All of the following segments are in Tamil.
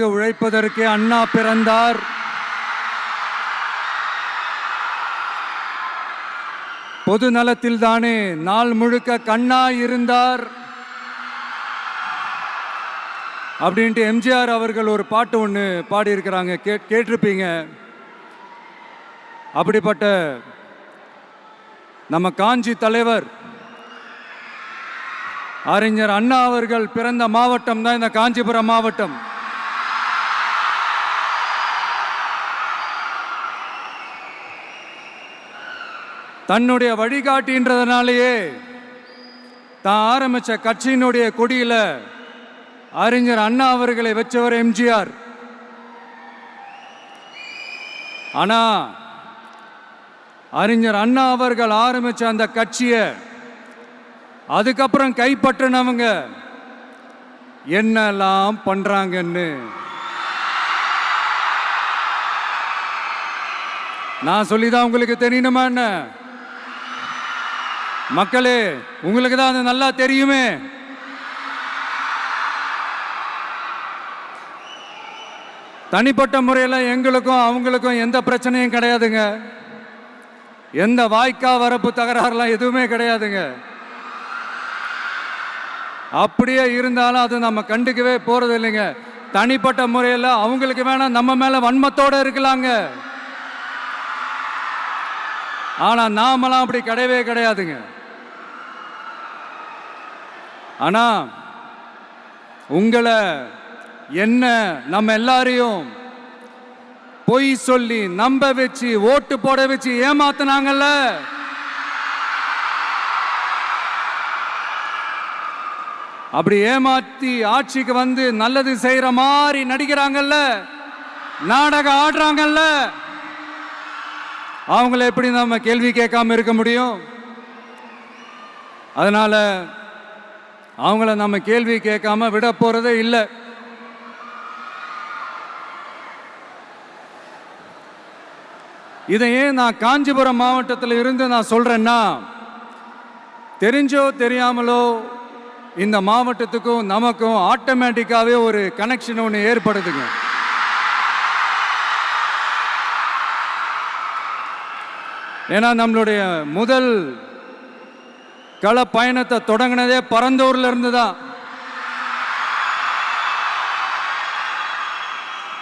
உழைப்பதற்கு அண்ணா பிறந்தார். பொது நலத்தில் தானே நாள் முழுக்க கண்ணா இருந்தார் அப்படின்ட்டு எம்ஜிஆர் அவர்கள் ஒரு பாட்டு ஒன்று பாடியிருக்கிறாங்க, கேட்டிருப்பீங்க. அப்படிப்பட்ட நம்ம காஞ்சி தலைவர் அறிஞர் அண்ணா அவர்கள் பிறந்த மாவட்டம் தான் இந்த காஞ்சிபுரம் மாவட்டம். தன்னுடைய வழிகாட்டின்றதுனாலேயே தான் ஆரம்பித்த கட்சியினுடைய கொடியில் அறிஞர் அண்ணா அவர்களை வச்சவர் எம்ஜிஆர். ஆனால் அறிஞர் அண்ணா அவர்கள் ஆரம்பித்த அந்த கட்சியை அதுக்கப்புறம் கைப்பற்றினவங்க என்னெல்லாம் பண்றாங்கன்னு நான் சொல்லிதான் உங்களுக்கு தெரியணுமா என்ன? மக்களே, உங்களுக்கு தான் அது நல்லா தெரியுமே. தனிப்பட்ட முறையில் எங்களுக்கும் அவங்களுக்கும் எந்த பிரச்சனையும் கிடையாதுங்க. எந்த வாய்க்கா வரப்பு தகராறுலாம் எதுவுமே கிடையாதுங்க. அப்படியே இருந்தாலும் அது நம்ம கண்டுக்கவே போறது இல்லைங்க. தனிப்பட்ட முறையில் அவங்களுக்கு வேணா நம்ம மேல வன்மத்தோட இருக்கலாங்க. ஆனா நாமெல்லாம் அப்படி கிடையவே கிடையாதுங்க. ஆனா உங்களை என்ன நம்ம எல்லாரையும் பொய் சொல்லி நம்ப வச்சு ஓட்டு போட வச்சு ஏமாத்தினாங்கல்ல, அப்படி ஏமாத்தி ஆட்சிக்கு வந்து நல்லது செய்யற மாதிரி நடிக்கிறாங்கல்ல, நாடகம் ஆடுறாங்கல்ல, அவங்கள எப்படி நம்ம கேள்வி கேட்காம இருக்க முடியும்? அதனால அவங்கள நம்ம கேள்வி கேட்காம விட போறதே இல்லை. இதையே நான் காஞ்சிபுரம் மாவட்டத்தில் இருந்து நான் சொல்றேன்னா, தெரிஞ்சோ தெரியாமலோ இந்த மாவட்டத்துக்கும் நமக்கும் ஆட்டோமேட்டிக்காவே ஒரு கனெக்ஷன் ஒன்று ஏற்படுதுங்க. ஏன்னா நம்மளுடைய முதல் கள பயணத்தை தொடங்கினதே பரந்தூர்ல இருந்து தான்.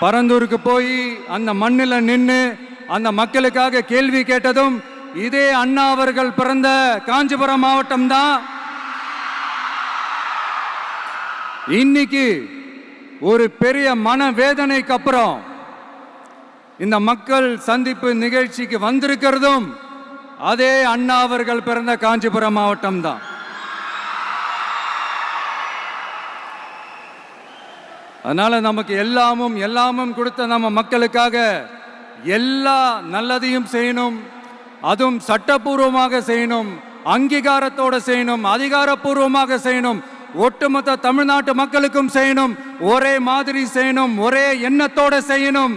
பரந்தூருக்கு போய் அந்த மண்ணில் நின்று அந்த மக்களுக்காக கேள்வி கேட்டதும் இதே அண்ணா அவர்கள் பிறந்த காஞ்சிபுரம் மாவட்டம் தான். இன்னைக்கு ஒரு பெரிய மனவேதனைக்கு அப்புறம் இந்த மக்கள் சந்திப்பு நிகழ்ச்சிக்கு வந்திருக்கிறதும் அதே அண்ணா அவர்கள் பிறந்த காஞ்சிபுரம் மாவட்டம் தான். அதனால நமக்கு எல்லாமும் கொடுத்த நம்ம மக்களுக்காக எல்லா நல்லதையும் செய்யணும். அதுவும் சட்டப்பூர்வமாக செய்யணும், அங்கீகாரத்தோட செய்யணும், அதிகாரப்பூர்வமாக செய்யணும், ஒட்டுமொத்த தமிழ்நாட்டு மக்களுக்கும் செய்யணும், ஒரே மாதிரி செய்யணும், ஒரே எண்ணத்தோட செய்யணும்.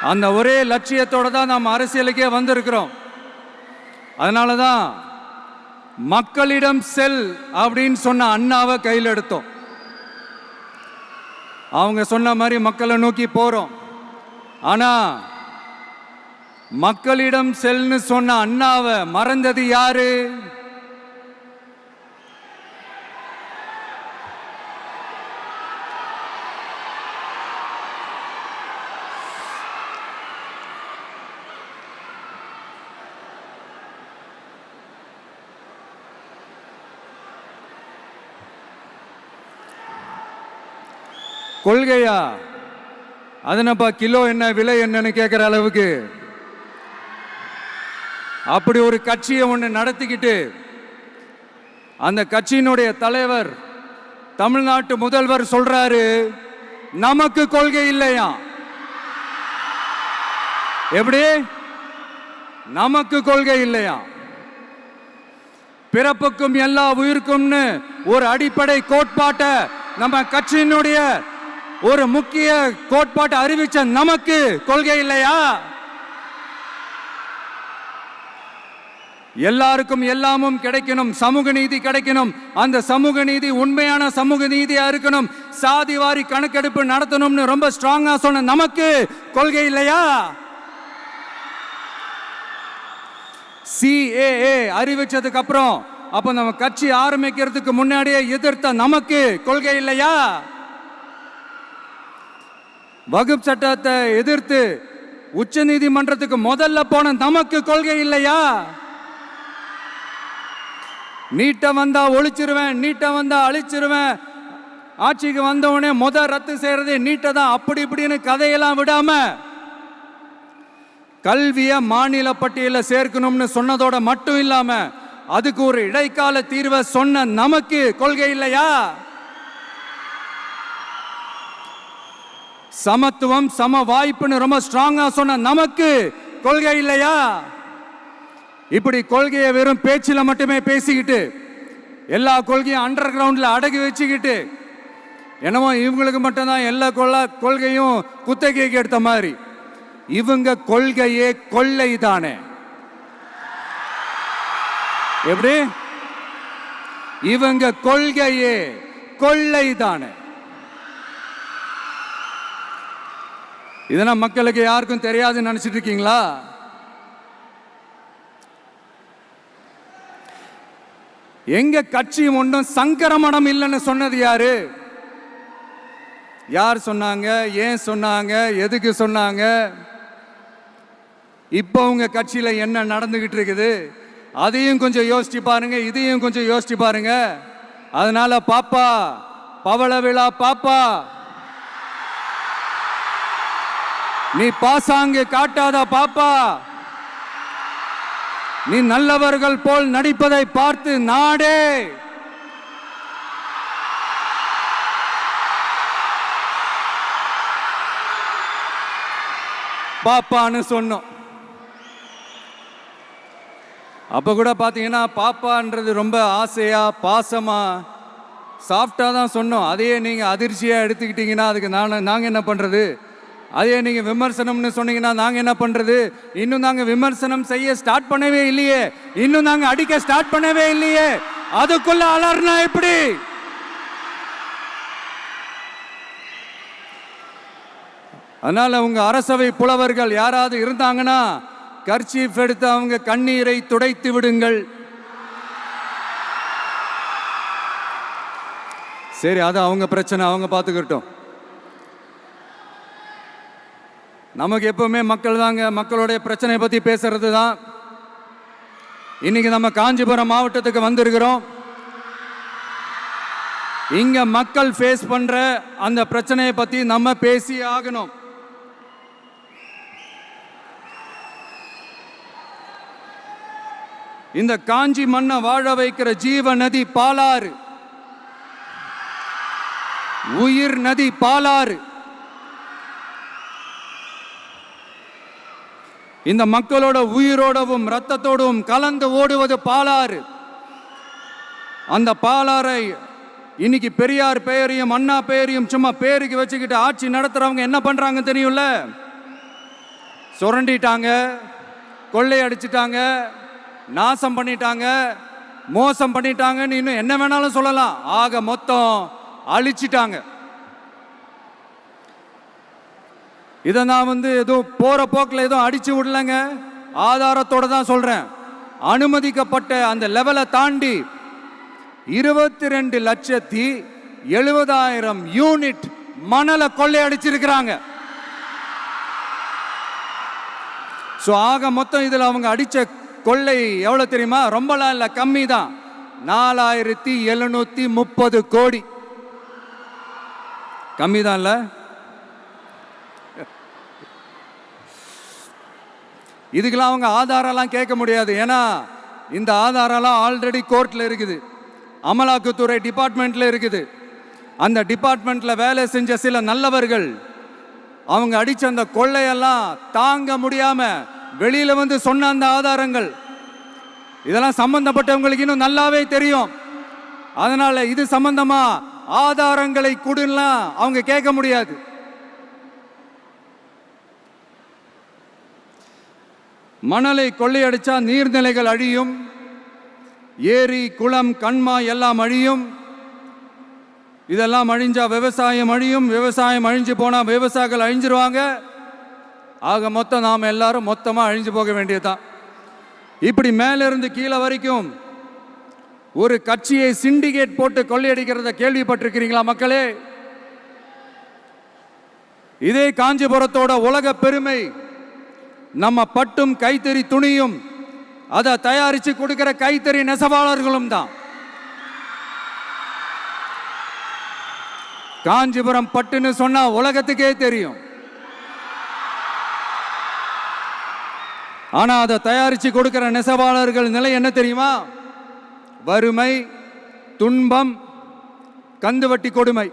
அந்த ஒரே லட்சியத்தோட தான் நாம் அரசியலுக்கே வந்திருக்கிறோம். அதனால தான் மக்களிடம் செல் அப்படின்னு சொன்ன அண்ணாவை கையில் எடுத்தோம். அவங்க சொன்ன மாதிரி மக்களை நோக்கி போறோம். ஆனா மக்களிடம் செல்னு சொன்ன அண்ணாவை மறந்தது யாரு? கொள்கையா? அதனப்பா கிலோ என்ன விலை என்னன்னு கேட்கிற அளவுக்கு அப்படி ஒரு கட்சியை ஒன்று நடத்திக்கிட்டு அந்த கட்சியினுடைய தலைவர் தமிழ்நாட்டு முதல்வர் சொல்றாரு, நமக்கு கொள்கை இல்லையா? எப்படி? நமக்கு கொள்கை இல்லையா? பிறப்புக்கும் எல்லா உயிருக்கும்னு ஒரு அடிப்படை கோட்பாட்டை நம்ம கட்சியினுடைய ஒரு முக்கிய கோட்பாட்டை அறிவிச்ச நமக்கு கொள்கை இல்லையா? எல்லாருக்கும் எல்லாமும் கிடைக்கணும், சமூக நீதி கிடைக்கணும். அந்த சமூக நீதி உண்மையான சமூக நீதியா இருக்கணும். சாதி வாரி கணக்கெடுப்பு நடத்தணும்னு ரொம்ப ஸ்ட்ராங்கா சொன்ன நமக்கு கொள்கை இல்லையா? CAA அறிவிச்சதுக்கு அப்புறம் அப்ப நம்ம கட்சி ஆரம்பிக்கிறதுக்கு முன்னாடியே எதிர்த்த நமக்கு கொள்கை இல்லையா? வகுப்பு சட்டத்தை எதிர்த்து உச்ச நீதிமன்றத்துக்கு முதல்ல போன நமக்கு கொள்கை இல்லையா? நீட்ட வந்தா ஒழிச்சிருவேன், நீட்ட வந்தா அழிச்சிருவேன், ஆட்சிக்கு வந்தவனே ரத்து செய்யறதே நீட்ட தான், அப்படி இப்படின்னு கதையெல்லாம் விடாம கல்விய மாநில பட்டியல சேர்க்கணும்னு சொன்னதோட மட்டும் இல்லாம அதுக்கு ஒரு இடைக்கால தீர்வை சொன்ன நமக்கு கொள்கை இல்லையா? சமத்துவம் சம வாய்ப்புன்னு ரொம்ப ஸ்ட்ராங்கா சொன்ன நமக்கு கொள்கை இல்லையா? இப்படி கொள்கையை வெறும் பேச்சில மட்டுமே பேசிக்கிட்டு எல்லா கொள்கையும் அண்டர் கிரவுண்ட்ல அடக்கி வச்சுக்கிட்டு என்னமோ இவங்களுக்கு மட்டும்தான் எல்லா கொள்கையும் குத்தகைக்கு எடுத்த மாதிரி. இவங்க கொள்கையே கொள்ளை தானே. எப்படி? இவங்க கொள்கையே கொள்ளை தானே. இதெல்லாம் மக்களுக்கு யாருக்கும் தெரியாதுன்னு நினைச்சிட்டு இருக்கீங்களா? எங்க கட்சி ஒன்றும் சங்கரமணம் இல்லைன்னு சொன்னது யாரு? யார் சொன்னாங்க? ஏன் சொன்னாங்க? எதுக்கு சொன்னாங்க? இப்போ உங்க கட்சியில என்ன நடந்துகிட்டு இருக்குது அதையும் கொஞ்சம் யோசிச்சு பாருங்க, இதையும் கொஞ்சம் யோசிச்சு பாருங்க. அதனால பாப்பா, பவள விழா பாப்பா, நீ பாசாங்கு காட்டாத பாப்பா. நீ நல்லவர்கள் போல் நடிப்பதை பார்த்து நாடே பாப்பான்னு சொன்னோம். அப்ப கூட பாத்தீங்கன்னா பாப்பான்றது ரொம்ப ஆசையா பாசமா சாஃப்டா தான் சொன்னோம். அதையே நீங்க அதிர்ச்சியா எடுத்துக்கிட்டீங்கன்னா அதுக்கு நாங்க என்ன பண்றது? அதே நீங்க விமர்சனம்னு சொன்னீங்கன்னா நாங்க என்ன பண்றது? இன்னும் நாங்க விமர்சனம் செய்ய ஸ்டார்ட் பண்ணவே இல்லையே, இன்னும் நாங்க அடிக்க ஸ்டார்ட் பண்ணவே இல்லையே, அதுக்குள்ள அலர்னா எப்படி? அதனால உங்க அரசவை புலவர்கள் யாராவது இருந்தாங்கன்னா கர்ச்சீஃப் எடுத்து அவங்க கண்ணீரை துடைத்து விடுங்கள். சரி, அது அவங்க பிரச்சனை, அவங்க பார்த்துக்கிட்டோம். நமக்கு எப்பவுமே மக்கள் தாங்க, மக்களுடைய பிரச்சனையை பத்தி பேசுறது தான். இன்னைக்கு நம்ம காஞ்சிபுரம் மாவட்டத்துக்கு வந்திருக்கிறோம். இங்க மக்கள் ஃபேஸ் பண்ற அந்த பிரச்சனையை பத்தி நம்ம பேசி ஆகணும். இந்த காஞ்சி மண்ணை வாழ வைக்கிற ஜீவ நதி பாலாறு, உயிர் நதி பாலாறு. இந்த மக்களோட உயிரோடவும் ரத்தத்தோடும் கலந்து ஓடுவது பாலாறு. அந்த பாலாறை இன்னைக்கு பெரியார் பெயரையும் அண்ணா பெயரையும் சும்மா பேருக்கு வச்சுக்கிட்டு ஆட்சி நடத்துறவங்க என்ன பண்றாங்க தெரியும்ல? சுரண்டிட்டாங்க, கொள்ளையடிச்சிட்டாங்க, நாசம் பண்ணிட்டாங்க, மோசம் பண்ணிட்டாங்கன்னு இன்னும் என்ன வேணாலும் சொல்லலாம். ஆக மொத்தம் அழிச்சிட்டாங்க. இதை நான் ஏதோ போற போக்கில் ஏதோ அடிச்சு விடலங்க, ஆதாரத்தோட தான் சொல்றேன். அனுமதிக்கப்பட்ட அந்த லெவலை தாண்டி 22,70,000 யூனிட் மணலை கொள்ளையடிச்சிருக்கிறாங்க. ஆக மொத்தம் இதுல அவங்க அடிச்ச கொள்ளை எவ்வளவு தெரியுமா? ரொம்பலாம் இல்ல, கம்மி தான். 4,730 கோடி. கம்மி தான் இல்ல? இதுக்கெல்லாம் அவங்க ஆதாரம்லாம் கேட்க முடியாது. ஏன்னா இந்த ஆதாரம்லாம் ஆல்ரெடி கோர்ட்ல இருக்குது, அமலாக்கத்துறை டிபார்ட்மெண்ட்ல இருக்குது. அந்த டிபார்ட்மெண்ட்ல வேலை செஞ்ச சில நல்லவர்கள் அவங்க அடிச்ச அந்த கொள்ளையெல்லாம் தாங்க முடியாம வெளியில சொன்ன அந்த ஆதாரங்கள் இதெல்லாம் சம்பந்தப்பட்டவங்களுக்கு இன்னும் நல்லாவே தெரியும். அதனால இது சம்பந்தமா ஆதாரங்களை கொடுலாம் அவங்க கேட்க முடியாது. மணலை கொள்ளையடிச்சா நீர்நிலைகள் அழியும், ஏரி குளம் கண்மாய் எல்லாம் அழியும். இதெல்லாம் அழிஞ்சா விவசாயம் அழியும். விவசாயம் அழிஞ்சு போனா விவசாயிகள் அழிஞ்சிருவாங்க. ஆக மொத்தம் நாம் எல்லாரும் மொத்தமா அழிஞ்சு போக வேண்டியதுதான். இப்படி மேலிருந்து கீழே வரைக்கும் ஒரு கட்சியை சிண்டிகேட் போட்டு கொள்ளையடிக்கிறத கேள்விப்பட்டிருக்கிறீங்களா மக்களே? இதே காஞ்சிபுரத்தோட உலக பெருமை நம்ம பட்டும் கைத்தறி துணியும் அதை தயாரிச்சு கொடுக்கிற கைத்தறி நெசவாளர்களும் தான். காஞ்சிபுரம் பட்டுன்னு சொன்னா உலகத்துக்கே தெரியும். ஆனா அதை தயாரிச்சு கொடுக்கிற நெசவாளர்கள் நிலை என்ன தெரியுமா? வறுமை, துன்பம், கந்துவட்டி கொடுமை.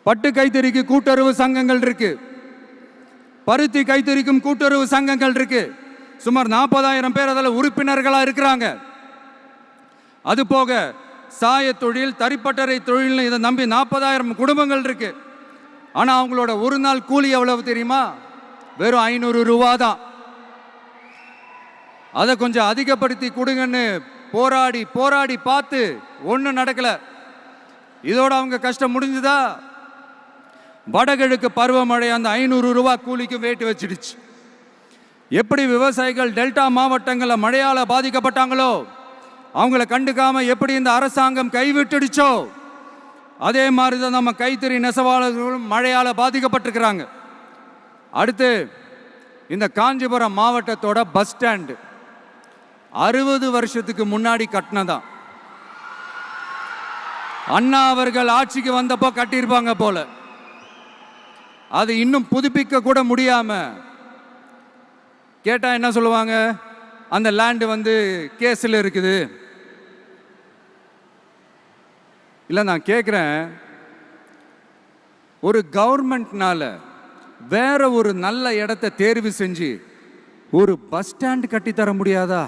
பட்டு கைத்தறிக்கு கூட்டுறவு சங்கங்கள் இருக்கு, பருத்தி கைத்தறிக்கும் கூட்டுறவு சங்கங்கள் இருக்கு. சுமார் 40,000 பேர் அதில் உறுப்பினர்களா இருக்கிறாங்க. அது போக சாய தொழில், தறிப்பட்டறை தொழில் இதை நம்பி 40,000 குடும்பங்கள் இருக்கு. ஆனா அவங்களோட ஒரு நாள் கூலி எவ்வளவு தெரியுமா? வெறும் 500 ரூபா தான். அதை கொஞ்சம் அதிகப்படுத்தி கொடுங்கன்னு போராடி போராடி பார்த்து ஒன்றும் நடக்கல. இதோட அவங்க கஷ்டம் முடிஞ்சுதா? வடகிழக்கு பருவமழை அந்த 500 ரூபா கூலிக்கு வேட்டு வச்சிடுச்சு. எப்படி விவசாயிகள் டெல்டா மாவட்டங்களில் மழையால பாதிக்கப்பட்டாங்களோ, அவங்கள கண்டுக்காம எப்படி இந்த அரசாங்கம் கைவிட்டுடுச்சோ, அதே மாதிரி தான் நம்ம கைத்தறி நெசவாளர்களும் மழையால பாதிக்கப்பட்டிருக்கிறாங்க. அடுத்து இந்த காஞ்சிபுரம் மாவட்டத்தோட பஸ் ஸ்டாண்டு 60 வருஷத்துக்கு முன்னாடி கட்டினதான். அண்ணா அவர்கள் ஆட்சிக்கு வந்தப்போ கட்டியிருப்பாங்க போல. அது இன்னும் புதுப்பிக்க கூட முடியாம கேட்டா என்ன சொல்லுவாங்க? அந்த லேண்டு வந்து கேஸில் இருக்குது. இல்லை, நான் கேட்குறேன், ஒரு கவர்மெண்ட்னால வேற ஒரு நல்ல இடத்தை தேர்வு செஞ்சு ஒரு பஸ் ஸ்டாண்ட் கட்டித்தர முடியாதா?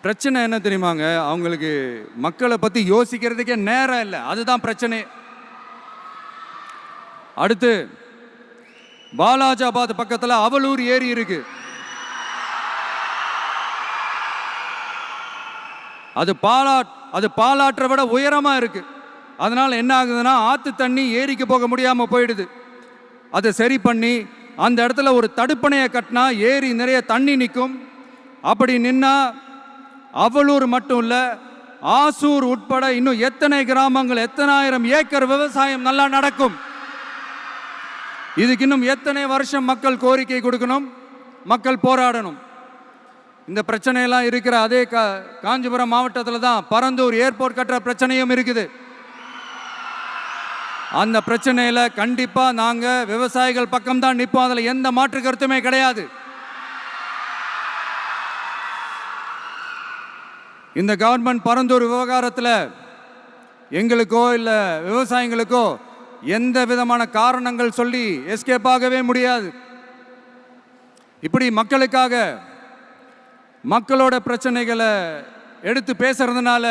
பிரச்சனை என்ன தெரியுமாங்க? அவங்களுக்கு மக்களை பத்தி யோசிக்கிறதுக்கே நேரம் இல்லை. அதுதான் பிரச்சனை. அடுத்து பாலாஜாபாத் பக்கத்தில் அவலூர் ஏரி இருக்கு. அது பாலாற்றை விட உயரமா இருக்கு. அதனால என்ன ஆகுதுன்னா, ஆத்து தண்ணி ஏரிக்கு போக முடியாம போயிடுது. அதை சரி பண்ணி அந்த இடத்துல ஒரு தடுப்பணையை கட்டினா ஏரி நிறைய தண்ணி நிற்கும். அப்படி நின்னா அவலூர் மட்டும் இல்ல, ஆசூர் உட்பட இன்னும் எத்தனை கிராமங்கள், எத்தனை ஆயிரம் ஏக்கர் விவசாயம் நல்லா நடக்கும். இதுக்கு இன்னும் எத்தனை வருஷம் மக்கள் கோரிக்கை கொடுக்கணும், மக்கள் போராடணும். இந்த பிரச்சனையெல்லாம் இருக்கிற அதே காஞ்சிபுரம் மாவட்டத்தில் தான் பரந்தூர் ஏர்போர்ட் கட்டுற பிரச்சனையும் இருக்குது. அந்த பிரச்சனையில கண்டிப்பா நாங்க விவசாயிகள் பக்கம் தான் நிற்போம். அதுல எந்த மாற்று கருத்துமே கிடையாது. இந்த கவர்மெண்ட் பரந்தூர் விவகாரத்தில் எங்களுக்கோ இல்லை விவசாயிகளுக்கோ எந்த விதமான காரணங்கள் சொல்லி எஸ்கேப் ஆகவே முடியாது. இப்படி மக்களுக்காக மக்களோட பிரச்சனைகளை எடுத்து பேசுறதுனால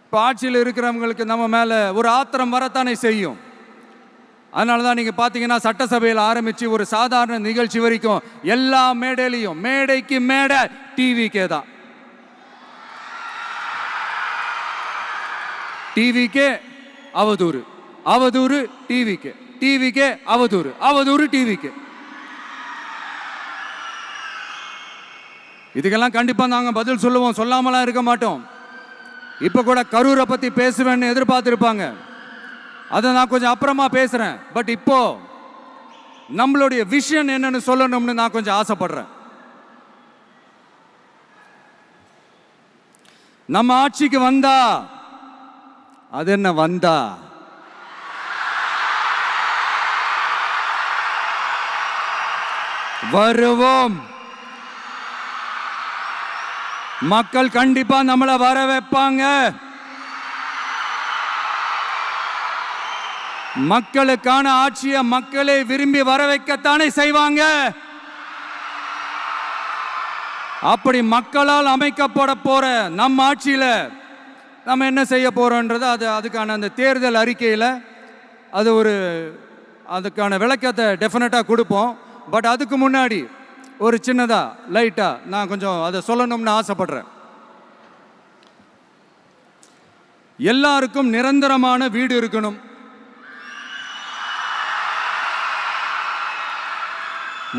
இப்போ ஆட்சியில் இருக்கிறவங்களுக்கு நம்ம மேலே ஒரு ஆத்திரம் வரத்தானே செய்யும். அதனால தான் நீங்கள் பார்த்தீங்கன்னா சட்டசபையில் ஆரம்பித்து ஒரு சாதாரண நிகழ்ச்சி வரைக்கும் எல்லா மேடையிலையும் மேடைக்கு மேடை டிவிக்கே தான். டிவிக்கே அவதூறு, அவதூறு டிவிக்கே, டிவிக்கே அவதூறு, அவதூறு டிவிக்கே. இதுக்கெல்லாம் கண்டிப்பா நாங்க பதில் சொல்லுவோம், சொல்லாமலாம் இருக்க மாட்டோம். இப்ப கூட கரூரை பத்தி பேசுவேன்னு எதிர்பார்த்திருப்பாங்க. அதை நான் கொஞ்சம் அப்புறமா பேசுறேன். பட் இப்போ நம்மளுடைய விஷன் என்னன்னு சொல்லணும்னு நான் கொஞ்சம் ஆசைப்படுறேன். நம்ம ஆட்சிக்கு வந்தா, அது என்ன வந்தா, வருவோம். மக்கள் கண்டிப்பா நம்மளை வர வைப்பாங்க. மக்களுக்கான ஆட்சியை மக்களே விரும்பி வர வைக்கத்தானே செய்வாங்க. அப்படி மக்களால் அமைக்கப்பட போற நம் ஆட்சியில நம்ம என்ன செய்ய போகிறோன்றது அதுக்கான அந்த தேர்தல் அறிக்கையில் அதுக்கான விளக்கத்தை டெஃபினட்டாக கொடுப்போம். பட் அதுக்கு முன்னாடி ஒரு சின்னதாக லைட்டாக நான் கொஞ்சம் அதை சொல்லணும்னு ஆசைப்படுறேன். எல்லாருக்கும் நிரந்தரமான வீடு இருக்கணும்.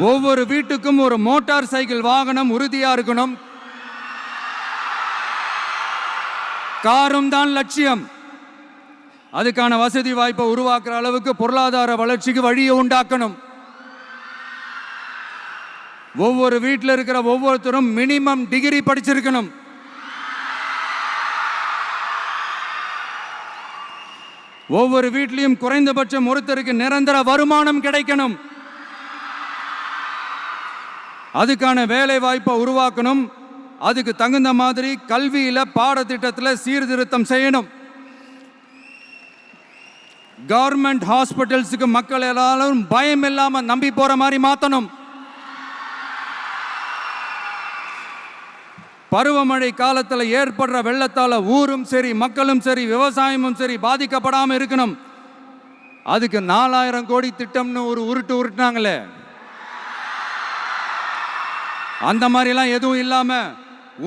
ஒவ்வொரு வீட்டுக்கும் ஒரு மோட்டார் சைக்கிள் வாகனம் உறுதியா இருக்கணும். காரும் தான் லட்சியம். அதுக்கான வசதி வாய்ப்பை உருவாக்குற அளவுக்கு பொருளாதார வளர்ச்சிக்கு வழியை உண்டாக்கணும். ஒவ்வொரு வீட்டில் இருக்கிற ஒவ்வொருத்தரும் மினிமம் டிகிரி படிச்சிருக்கணும். ஒவ்வொரு வீட்லையும் குறைந்தபட்சம் ஒருத்தருக்கு நிரந்தர வருமானம் கிடைக்கணும். அதுக்கான வேலை வாய்ப்பை உருவாக்கணும். அதுக்கு தகுந்த மாதிரி கல்வியில பாடத்திட்டத்தில் சீர்திருத்தம் செய்யணும். கவர்மெண்ட் ஹாஸ்பிட்டல்ஸுக்கு மக்கள் எல்லாரும் பயம் இல்லாம நம்பி போற மாதிரி மாத்தணும். பருவமழை காலத்தில் ஏற்படுற வெள்ளத்தால ஊரும் சரி மக்களும் சரி விவசாயமும் சரி பாதிக்கப்படாமல் இருக்கணும். அதுக்கு 4000 கோடி திட்டம்னு ஒரு உருட்டுனாங்களே, அந்த மாதிரிலாம் எதுவும் இல்லாம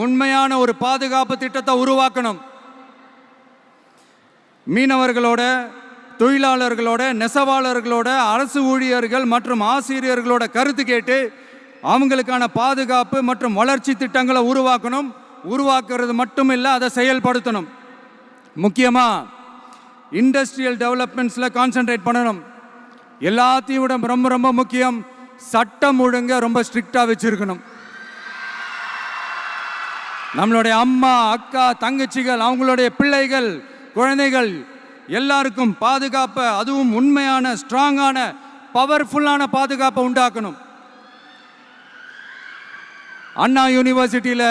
உண்மையான ஒரு பாதுகாப்பு திட்டத்தை உருவாக்கணும். மீனவர்களோட, தொழிலாளர்களோட, நெசவாளர்களோட, அரசு ஊழியர்கள் மற்றும் ஆசிரியர்களோட கருத்து கேட்டு அவங்களுக்கான பாதுகாப்பு மற்றும் வளர்ச்சி திட்டங்களை உருவாக்கணும். உருவாக்குறது மட்டும் இல்லை, அதை செயல்படுத்தணும். முக்கியமாக இண்டஸ்ட்ரியல் டெவலப்மெண்ட்ஸில் கான்சென்ட்ரேட் பண்ணணும். எல்லாத்தையும் விட ரொம்ப ரொம்ப முக்கியம், சட்டம் ஒழுங்க ரொம்ப ஸ்ட்ரிக்டாக வச்சிருக்கணும். நம்மளுடைய அம்மா, அக்கா, தங்கச்சிகள், அவங்களுடைய பிள்ளைகள், குழந்தைகள் எல்லாருக்கும் பாதுகாப்பை, அதுவும் உண்மையான ஸ்ட்ராங்கான பவர்ஃபுல்லான பாதுகாப்பை உண்டாக்கணும். அண்ணா யூனிவர்சிட்டியில்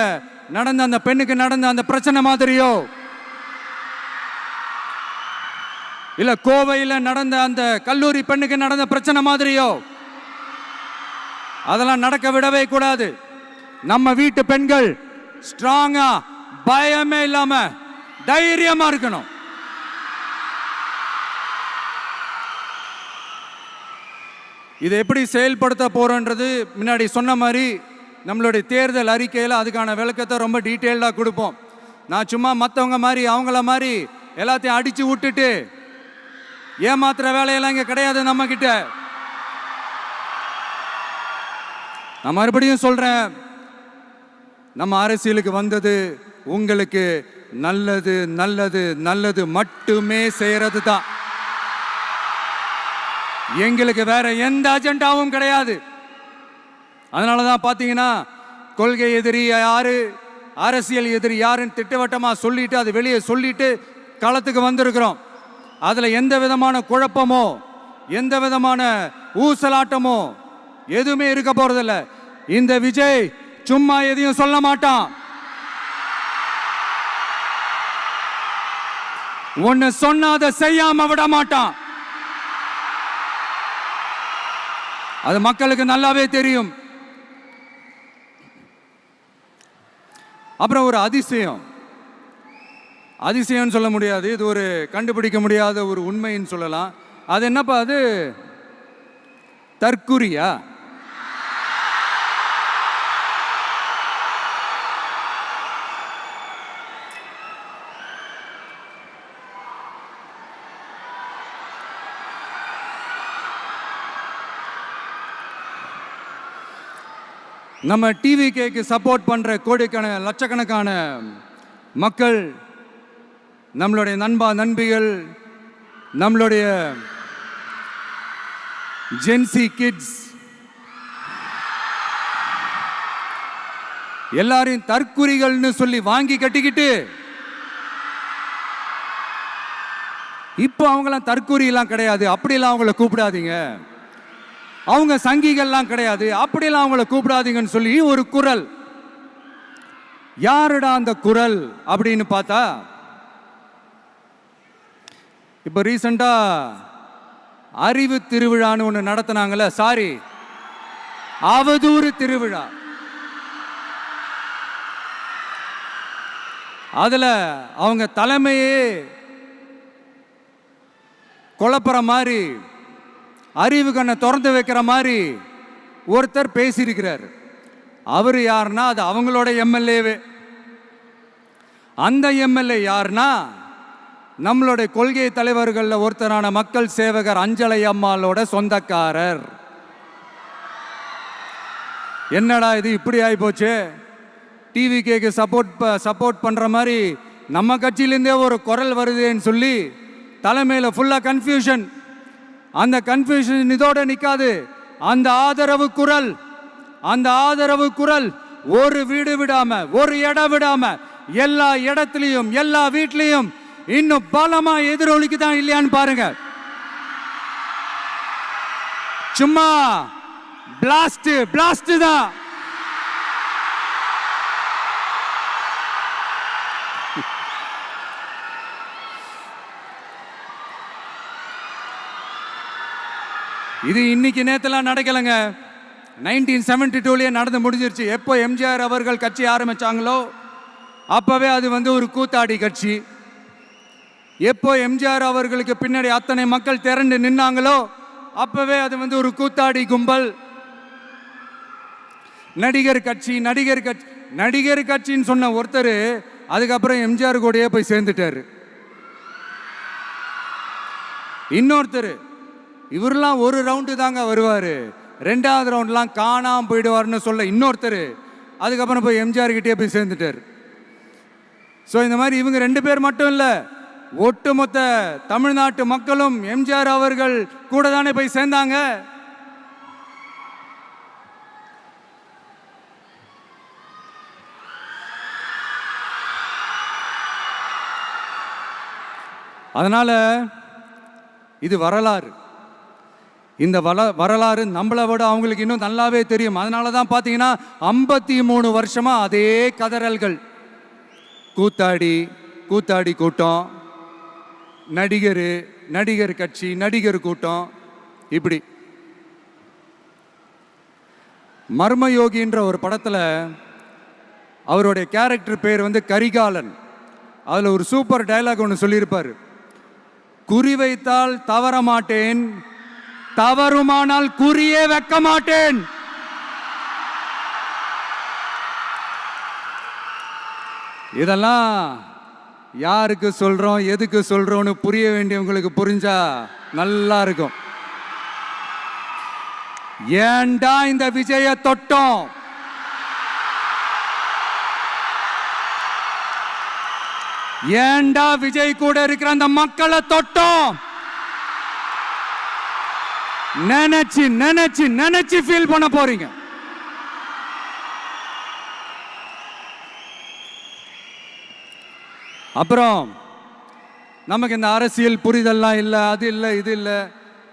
நடந்த அந்த பெண்ணுக்கு நடந்த அந்த பிரச்சனை மாதிரியோ, இல்ல கோவையில் நடந்த அந்த கல்லூரி பெண்ணுக்கு நடந்த பிரச்சனை மாதிரியோ அதெல்லாம் நடக்க விடவே கூடாது. நம்ம வீட்டு பெண்கள் ஸ்ட்ராங்கா, பயமே இல்லாம தைரியமா இருக்கணும். இதை எப்படி செயல்படுத்த போறோன்றது முன்னாடி சொன்ன மாதிரி நம்மளுடைய தேர்தல் அறிக்கையில் அதுக்கான விளக்கத்தை ரொம்ப டீட்டெயில்டாக கொடுப்போம். நான் சும்மா மற்றவங்க மாதிரி அவங்கள மாதிரி எல்லாத்தையும் அடிச்சு விட்டுட்டு ஏமாத்துற வேலையெல்லாம் இங்கே கிடையாது நம்ம கிட்ட. நான் மறுபடியும் சொல்றேன், நம்ம அரசியலுக்கு வந்தது உங்களுக்கு நல்லது நல்லது நல்லது மட்டுமே செய்யறது தான். எங்களுக்கு வேற எந்த அஜெண்டாவும் கிடையாது. அதனால தான் பார்த்தீங்கன்னா கொள்கை எதிரி யாரு, அரசியல் எதிரி யாருன்னு திட்டவட்டமாக சொல்லிட்டு அது வெளியே சொல்லிட்டு களத்துக்கு வந்திருக்கிறோம். அதில் எந்த விதமான குழப்பமோ எந்த விதமான ஊசலாட்டமோ எதுவுமே இருக்க போறதில்ல. இந்த விஜய் சும்மா எதையும் சொல்ல மாட்டான். ஒன்னு சொன்னா அதை செய்யாம விட மாட்டான். அது மக்களுக்கு நல்லாவே தெரியும். அப்புறம் ஒரு அதிசயம் சொல்ல முடியாது, இது ஒரு கண்டுபிடிக்க முடியாத ஒரு உண்மைன்னு சொல்லலாம். அது என்னப்பா, அது தற்குறியா? நம்ம டிவிகேக்கு சப்போர்ட் பண்ற கோடிக்கணக்கான லட்சக்கணக்கான மக்கள், நம்மளுடைய நண்பிகள், நம்மளுடைய ஜென்சி கிட்ஸ் எல்லாரையும் தற்குறிகள்னு சொல்லி வாங்கி கட்டிக்கிட்டு இப்போ அவங்களாம் தற்குறியெல்லாம் கிடையாது, அப்படிலாம் அவங்கள கூப்பிடாதீங்க, அவங்க சங்கிகள்லாம் கிடையாது, அப்படிலாம் அவங்கள கூப்பிடாதீங்கன்னு சொல்லி ஒரு குரல். யாருடா அந்த குரல் அப்படின்னு பார்த்தா, இப்போ ரீசண்டா அறிவு திருவிழான்னு ஒன்று நடத்தினாங்கல்ல, சாரி அவதூறு திருவிழா. அதில் அவங்க தலைமையே குழப்புற மாதிரி, அறிவு கண்ணை திறந்து வைக்கிற மாதிரி ஒருத்தர் பேசியிருக்கிறார். அவர் யாருன்னா அது அவங்களோட எம்எல்ஏவே. அந்த எம்எல்ஏ யாருன்னா நம்மளுடைய கொள்கை தலைவர்களில் ஒருத்தரான மக்கள் சேவகர் அஞ்சலை அம்மாளோட சொந்தக்காரர். என்னடா இது இப்படி ஆகி போச்சு, டிவிகேக்கு சப்போர்ட் பண்ணுற மாதிரி நம்ம கட்சியிலேருந்தே ஒரு குரல் வருதுன்னு சொல்லி தலைமையில் ஃபுல்லாக கன்ஃபியூஷன். அந்த கன்ஃபியூஷன் இதோட நிற்காது. அந்த ஆதரவு குரல் ஒரு வீடு விடாம, ஒரு இடம் விடாம, எல்லா இடத்துலையும், எல்லா வீட்லையும் இன்னும் பலமா எதிரொலிக்கு தான் இல்லையான்னு பாருங்க. சும்மா பிளாஸ்ட் தான். இது இன்னைக்கு நேத்தெல்லாம் நடக்கலைங்க. 1972 நடந்து முடிஞ்சிருச்சு. எப்போ எம்ஜிஆர் அவர்கள் கட்சி ஆரம்பிச்சாங்களோ அப்பவே அது ஒரு கூத்தாடி கட்சி. எப்போ எம்ஜிஆர் அவர்களுக்கு பின்னாடி அத்தனை மக்கள் திரண்டு நின்னாங்களோ அப்பவே அது ஒரு கூத்தாடி கும்பல். நடிகர் கட்சின்னு சொன்ன ஒருத்தர் அதுக்கப்புறம் எம்ஜிஆர் கூடயே போய் சேர்ந்துட்டாரு. இன்னொருத்தர் இவரெல்லாம் ஒரு ரவுண்டு தாங்க வருவார், ரெண்டாவது ரவுண்ட்லாம் காணாமல் போயிடுவார்னு சொல்ல இன்னொருத்தர் அதுக்கப்புறம் போய் எம்ஜிஆர் கிட்டே போய் சேர்ந்துட்டார். ஸோ இந்த மாதிரி இவங்க 2 பேர் மட்டும் இல்லை, ஒட்டுமொத்த தமிழ்நாட்டு மக்களும் எம்ஜிஆர் அவர்கள் கூட தானே போய் சேர்ந்தாங்க. அதனால இது வரலாறு. இந்த வரலாறு நம்மளை விட அவங்களுக்கு இன்னும் நல்லாவே தெரியும். அதனால தான் பார்த்தீங்கன்னா 53 வருஷமா அதே கதறல்கள். கூத்தாடி கூட்டம், நடிகர் கட்சி, நடிகர் கூட்டம், இப்படி. மர்மயோகின்ற ஒரு படத்தில் அவருடைய கேரக்டர் பேர் கரிகாலன். அதில் ஒரு சூப்பர் டயலாக் ஒன்று சொல்லியிருப்பார். குறி வைத்தால் தவற மாட்டேன், தவறுமானால் குறியே வைக்க மாட்டேன். இதெல்லாம் யாருக்கு சொல்றோம், எதுக்கு சொல்றோம்னு புரிய வேண்டியவங்களுக்கு புரிஞ்சா நல்லா இருக்கும். ஏண்டா இந்த விஜய தொட்டோம், ஏண்டா விஜய் கூட இருக்கிற அந்த மக்களை தொட்டோம் நினைச்சு ஃபீல் பண்ண போறீங்க. அப்புறம் நமக்கு இந்த அரசியல் புரிதல்லாம் இல்லை, அது இல்லை, இது இல்லை.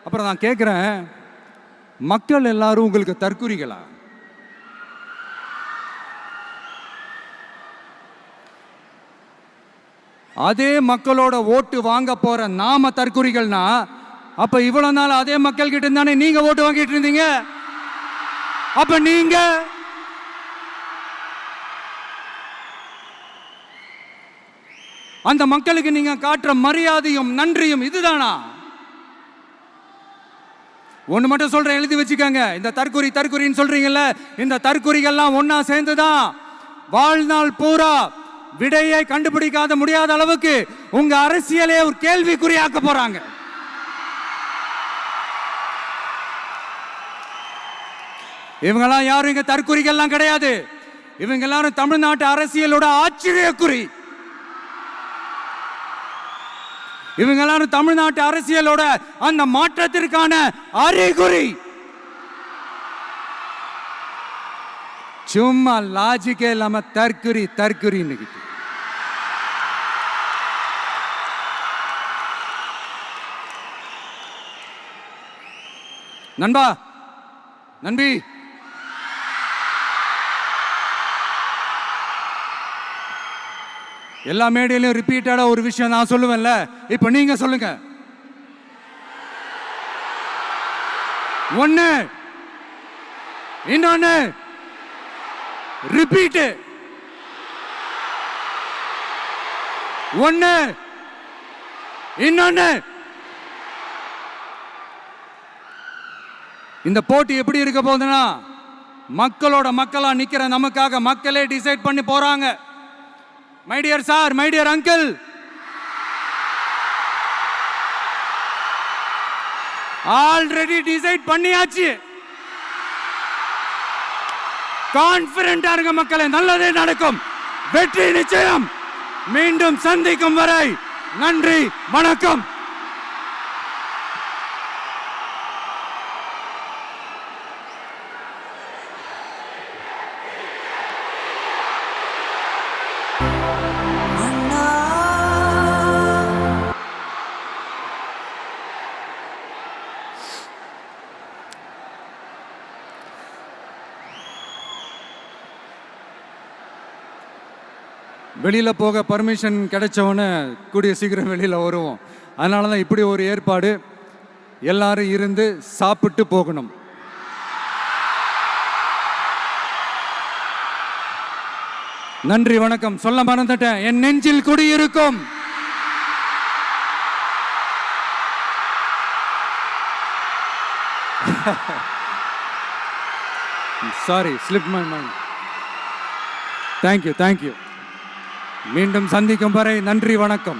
அப்புறம் நான் கேட்குறேன், மக்கள் எல்லாரும் உங்களுக்கு தற்குறிகளா? அதே மக்களோட ஓட்டு வாங்க போற நாம தற்குறிகள்னா, அப்ப இவ்வளவு நாள் அதே மக்கள் கிட்ட தானே நீங்க ஓட்டு வாங்கிட்டு இருந்தீங்க. அப்ப நீங்க அந்த மக்களுக்கு நீங்க காட்டுற மரியாதையும் நன்றியும் இதுதானா? ஒண்ணு மட்டும் சொல்றேன், எழுதி வச்சுக்கோங்க. இந்த தற்குறின்னு சொல்றீங்கல்ல, இந்த தற்குறிகள்லாம் ஒன்னா சேர்ந்துதான் வாழ்நாள் பூரா விடையை கண்டுபிடிக்காத முடியாத அளவுக்கு உங்க அரசியலே ஒரு கேள்விக்குறியாக்க போறாங்க. இவங்கெல்லாம் யாரும் இங்க தற்குறிகள்லாம் கிடையாது. இவங்க எல்லாரும் தமிழ்நாட்டு அரசியலோட ஆச்சரியக்குறி. இவங்க எல்லாரும் தமிழ்நாட்டு அரசியலோட அந்த மாற்றத்திற்கான அறிகுறி. சும்மா லாஜிக்கே இல்லாம தற்குறி. நம்பி எல்லா மேடையிலும் ரிப்பீட்டடா ஒரு விஷயம் நான் சொல்லுவேன்ல, இப்ப நீங்க சொல்லுங்க. ஒண்ணு, இன்னொன்னு, ரிப்பீட். ஒண்ணு. இன்னொன்னு, இந்த போட்டி எப்படி இருக்க போகுதுன்னா, மக்களோட மக்களா நிக்கிற நமக்காக மக்களே டிசைட் பண்ணி போறாங்க. My dear sir, my dear uncle, already decide பண்ணியாச்சு. கான்பிடென்டா இருக்க மக்களே, நல்லதே நடக்கும், வெற்றி நிச்சயம். மீண்டும் சந்திக்கும் வரை நன்றி, வணக்கம். வெளியில் போக பர்மிஷன் கிடைச்சவொன்னே கூடிய சீக்கிரம் வெளியில் வருவோம். அதனால தான் இப்படி ஒரு ஏற்பாடு. எல்லாரும் இருந்து சாப்பிட்டு போகணும். நன்றி, வணக்கம். சொல்ல மறந்துட்டேன், என் நெஞ்சில் குடியிருக்கும் sorry, slip my mind. Thank you. மீண்டும் சந்திக்கும் வரை நன்றி, வணக்கம்.